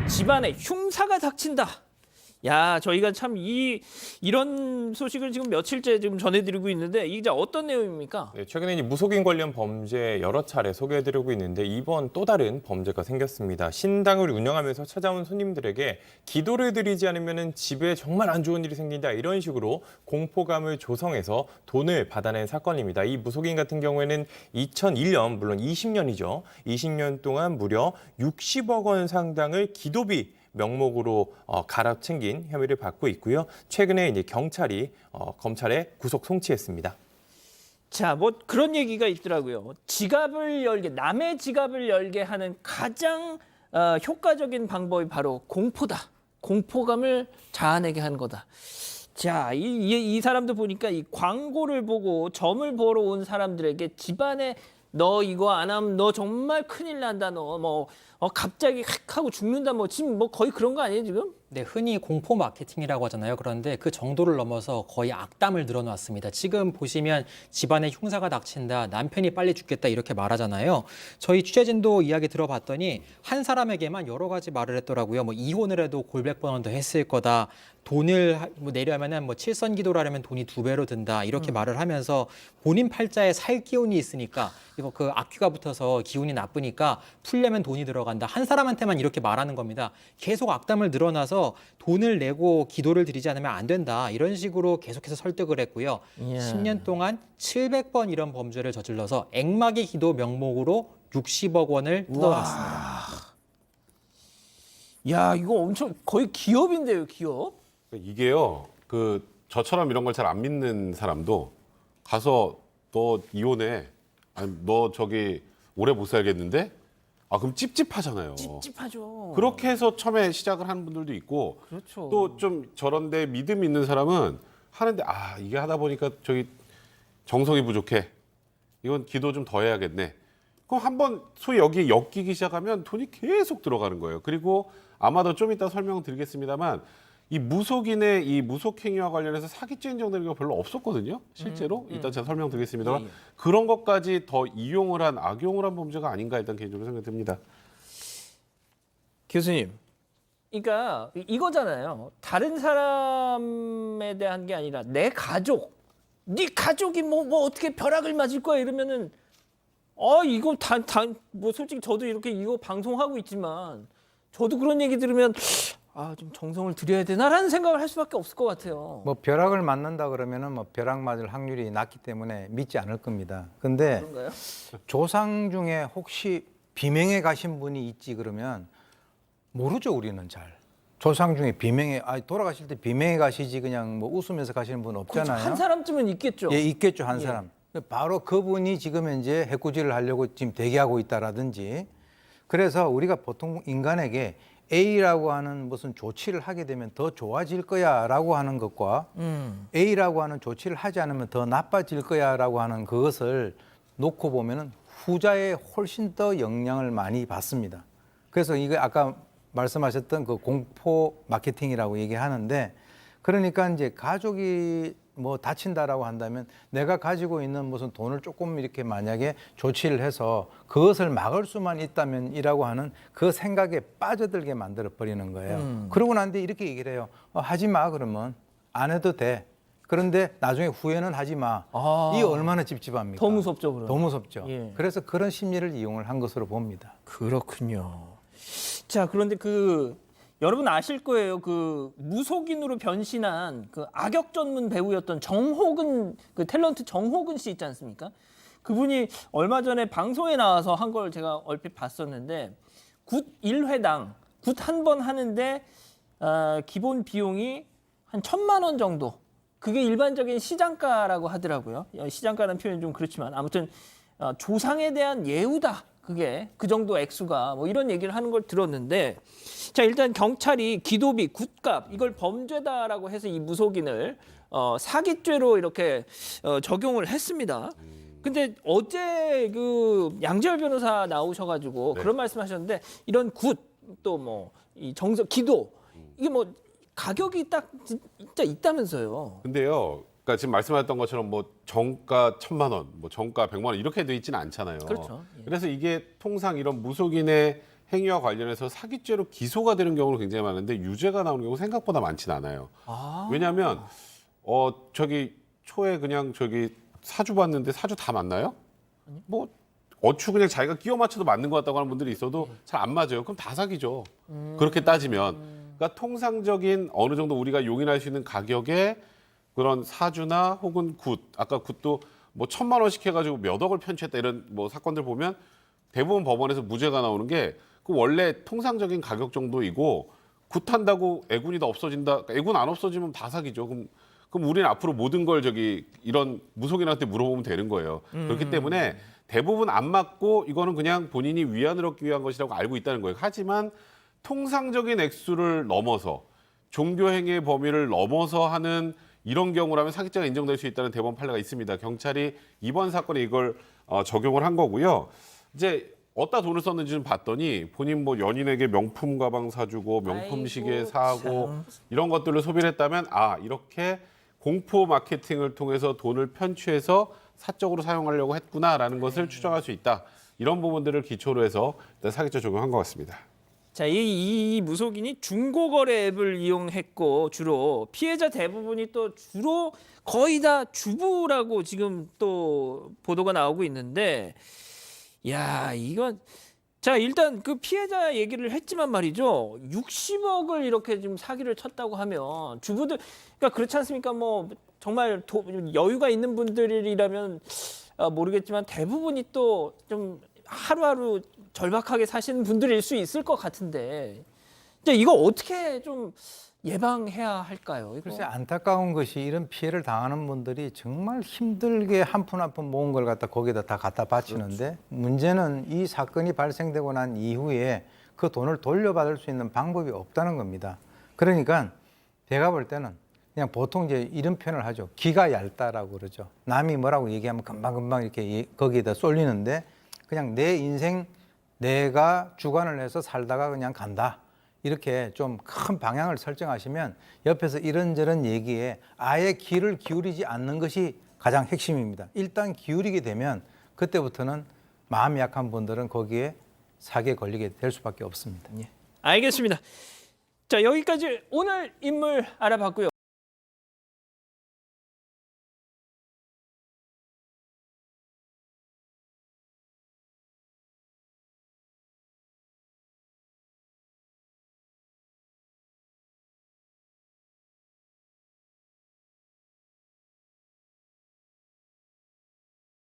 집안에 흉사가 닥친다. 야, 저희가 참 이런 소식을 지금 며칠째 지금 전해드리고 있는데 이게 어떤 내용입니까? 네, 최근에 이 무속인 관련 범죄 여러 차례 소개해드리고 있는데 이번 또 다른 범죄가 생겼습니다. 신당을 운영하면서 찾아온 손님들에게 기도를 드리지 않으면 집에 정말 안 좋은 일이 생긴다 이런 식으로 공포감을 조성해서 돈을 받아낸 사건입니다. 이 무속인 같은 경우에는 2001년, 물론 20년이죠. 20년 동안 무려 60억 원 상당을 기도비 명목으로 갈아챙긴 혐의를 받고 있고요. 최근에 이제 경찰이 검찰에 구속 송치했습니다. 자, 뭐 그런 얘기가 있더라고요. 지갑을 열게, 남의 지갑을 열게 하는 가장 효과적인 방법이 바로 공포다. 공포감을 자아내게 하는 거다. 자, 이 사람도 보니까 이 광고를 보고 점을 보러 온 사람들에게 집안에 너 이거 안 하면 너 정말 큰일 난다. 너 뭐 갑자기 획 하고 죽는다. 뭐 지금 뭐 거의 그런 거 아니에요 지금? 네, 흔히 공포 마케팅이라고 하잖아요. 그런데 그 정도를 넘어서 거의 악담을 늘어놨습니다. 지금 보시면 집안에 흉사가 닥친다, 남편이 빨리 죽겠다 이렇게 말하잖아요. 저희 취재진도 이야기 들어봤더니 한 사람에게만 여러 가지 말을 했더라고요. 뭐 이혼을 해도 골백 번은 더 했을 거다. 돈을 내려면은 뭐 칠선 기도를 하려면 돈이 2배로 든다. 이렇게 말을 하면서 본인 팔자에 살 기운이 있으니까 이거 그 악귀가 붙어서 기운이 나쁘니까 풀려면 돈이 들어간다. 한 사람한테만 이렇게 말하는 겁니다. 계속 악담을 늘어나서 돈을 내고 기도를 드리지 않으면 안 된다. 이런 식으로 계속해서 설득을 했고요. 10년 동안 700번 이런 범죄를 저질러서 액막의 기도 명목으로 60억 원을 뜯어갔습니다. 야, 이거 엄청 거의 기업인데요, 기업? 이게요, 저처럼 이런 걸 잘 안 믿는 사람도 가서 너 이혼해. 아니, 너 저기 오래 못 살겠는데? 아, 그럼 찝찝하잖아요. 찝찝하죠. 그렇게 해서 처음에 시작을 하는 분들도 있고, 그렇죠. 또 좀 저런데 믿음 있는 사람은 하는데, 아, 이게 하다 보니까 저기 정성이 부족해. 이건 기도 좀 더 해야겠네. 그럼 한번 소위 여기에 엮이기 시작하면 돈이 계속 들어가는 거예요. 그리고 아마도 좀 이따 설명드리겠습니다만, 이 무속인의 이 무속행위와 관련해서 사기죄 인정되는 게 별로 없었거든요. 실제로. 이따 제가 설명드리겠습니다만 예. 그런 것까지 더 이용을 한 악용을 한 범죄가 아닌가 일단 개인적으로 생각이 듭니다. 교수님, 그러니까 이거잖아요. 다른 사람에 대한 게 아니라 내 가족, 네 가족이 뭐 어떻게 벼락을 맞을 거야 이러면은 이거 뭐 솔직히 저도 이렇게 이거 방송하고 있지만 저도 그런 얘기 들으면 좀 정성을 들여야 되나라는 생각을 할 수밖에 없을 것 같아요. 뭐 벼락을 맞는다 그러면은 뭐 벼락 맞을 확률이 낮기 때문에 믿지 않을 겁니다. 근데 그런가요? 조상 중에 혹시 비명에 가신 분이 있지 그러면 모르죠, 우리는 잘. 조상 중에 비명에 돌아가실 때 비명에 가시지 그냥 뭐 웃으면서 가시는 분 없잖아요. 그렇죠. 한 사람쯤은 있겠죠. 예, 있겠죠, 한 예. 사람. 바로 그분이 지금 현재 해코지를 하려고 지금 대기하고 있다라든지. 그래서 우리가 보통 인간에게 A라고 하는 무슨 조치를 하게 되면 더 좋아질 거야라고 하는 것과 A라고 하는 조치를 하지 않으면 더 나빠질 거야라고 하는 그것을 놓고 보면은 후자에 훨씬 더 영향을 많이 받습니다. 그래서 이거 아까 말씀하셨던 그 공포 마케팅이라고 얘기하는데, 그러니까 이제 가족이 뭐 다친다라고 한다면 내가 가지고 있는 무슨 돈을 조금 이렇게 만약에 조치를 해서 그것을 막을 수만 있다면이라고 하는 그 생각에 빠져들게 만들어 버리는 거예요. 그러고 난 뒤에 이렇게 얘기를 해요. 하지 마, 그러면 안 해도 돼. 그런데 나중에 후회는 하지 마. 이 얼마나 찝찝합니까? 더 무섭죠, 그럼. 더 무섭죠. 예. 그래서 그런 심리를 이용을 한 것으로 봅니다. 그렇군요. 자, 그런데 여러분 아실 거예요. 그 무속인으로 변신한 그 악역 전문 배우였던 정호근, 그 탤런트 정호근 씨 있지 않습니까? 그분이 얼마 전에 방송에 나와서 한 걸 제가 얼핏 봤었는데 굿 1회당 굿 한 번 하는데 기본 비용이 한 1,000만 원 정도. 그게 일반적인 시장가라고 하더라고요. 시장가라는 표현이 좀 그렇지만 아무튼 조상에 대한 예우다. 그게 그 정도 액수가 뭐 이런 얘기를 하는 걸 들었는데, 자, 일단 경찰이 기도비, 굿값 이걸 범죄다라고 해서 이 무속인을 사기죄로 이렇게 적용을 했습니다. 근데 어제 그 양지열 변호사 나오셔가지고 네. 그런 말씀하셨는데 이런 굿 또 뭐 이 정서 기도 이게 뭐 가격이 딱 진짜 있다면서요. 근데요, 그러니까 지금 말씀하셨던 것처럼 뭐 정가 1,000만 원, 뭐 정가 100만 원 이렇게 돼 있지는 않잖아요. 그렇죠. 예. 그래서 이게 통상 이런 무속인의 행위와 관련해서 사기죄로 기소가 되는 경우는 굉장히 많은데 유죄가 나오는 경우 생각보다 많지는 않아요. 왜냐하면 저기 초에 그냥 저기 사주 봤는데 사주 다 맞나요? 뭐 어추 그냥 자기가 끼워 맞춰도 맞는 것 같다고 하는 분들이 있어도 잘 안 맞아요. 그럼 다 사기죠. 그렇게 따지면. 그러니까 통상적인 어느 정도 우리가 용인할 수 있는 가격의 그런 사주나 혹은 굿, 아까 굿도 뭐 1,000만 원씩 해가지고 몇 억을 편취했다 이런 뭐 사건들 보면 대부분 법원에서 무죄가 나오는 게 그 원래 통상적인 가격 정도이고 굿한다고 애군이 다 없어진다. 그러니까 애군 안 없어지면 다 사기죠. 그럼 우리는 앞으로 모든 걸 저기 이런 무속인한테 물어보면 되는 거예요. 그렇기 때문에 대부분 안 맞고 이거는 그냥 본인이 위안을 얻기 위한 것이라고 알고 있다는 거예요. 하지만 통상적인 액수를 넘어서 종교행위의 범위를 넘어서 하는 이런 경우라면 사기죄가 인정될 수 있다는 대법원 판례가 있습니다. 경찰이 이번 사건에 이걸 적용을 한 거고요. 이제 어디다 돈을 썼는지 좀 봤더니 본인 뭐 연인에게 명품 가방 사주고 명품 시계 사고 이런 것들을 소비를 했다면 이렇게 공포 마케팅을 통해서 돈을 편취해서 사적으로 사용하려고 했구나라는 것을 추정할 수 있다. 이런 부분들을 기초로 해서 일단 사기죄 적용한 것 같습니다. 자, 이 무속인이 중고거래 앱을 이용했고 주로 피해자 대부분이 또 주로 거의 다 주부라고 지금 또 보도가 나오고 있는데, 야, 이건 자, 일단 그 피해자 얘기를 했지만 말이죠. 60억을 이렇게 지금 사기를 쳤다고 하면 주부들, 그러니까 그렇지 않습니까? 뭐 정말 여유가 있는 분들이라면 모르겠지만 대부분이 또 좀 하루하루 절박하게 사시는 분들일 수 있을 것 같은데, 이거 어떻게 좀 예방해야 할까요? 이거? 글쎄 안타까운 것이 이런 피해를 당하는 분들이 정말 힘들게 한 푼 한 푼 모은 걸 갖다 거기다 다 갖다 바치는데, 문제는 이 사건이 발생되고 난 이후에 그 돈을 돌려받을 수 있는 방법이 없다는 겁니다. 그러니까 제가 볼 때는 그냥 보통 이제 이런 표현을 하죠. 기가 얇다라고 그러죠. 남이 뭐라고 얘기하면 금방금방 이렇게 거기에다 쏠리는데, 그냥 내 인생 내가 주관을 해서 살다가 그냥 간다. 이렇게 좀 큰 방향을 설정하시면 옆에서 이런저런 얘기에 아예 귀를 기울이지 않는 것이 가장 핵심입니다. 일단 기울이게 되면 그때부터는 마음이 약한 분들은 거기에 사기에 걸리게 될 수밖에 없습니다. 알겠습니다. 자, 여기까지 오늘 인물 알아봤고요.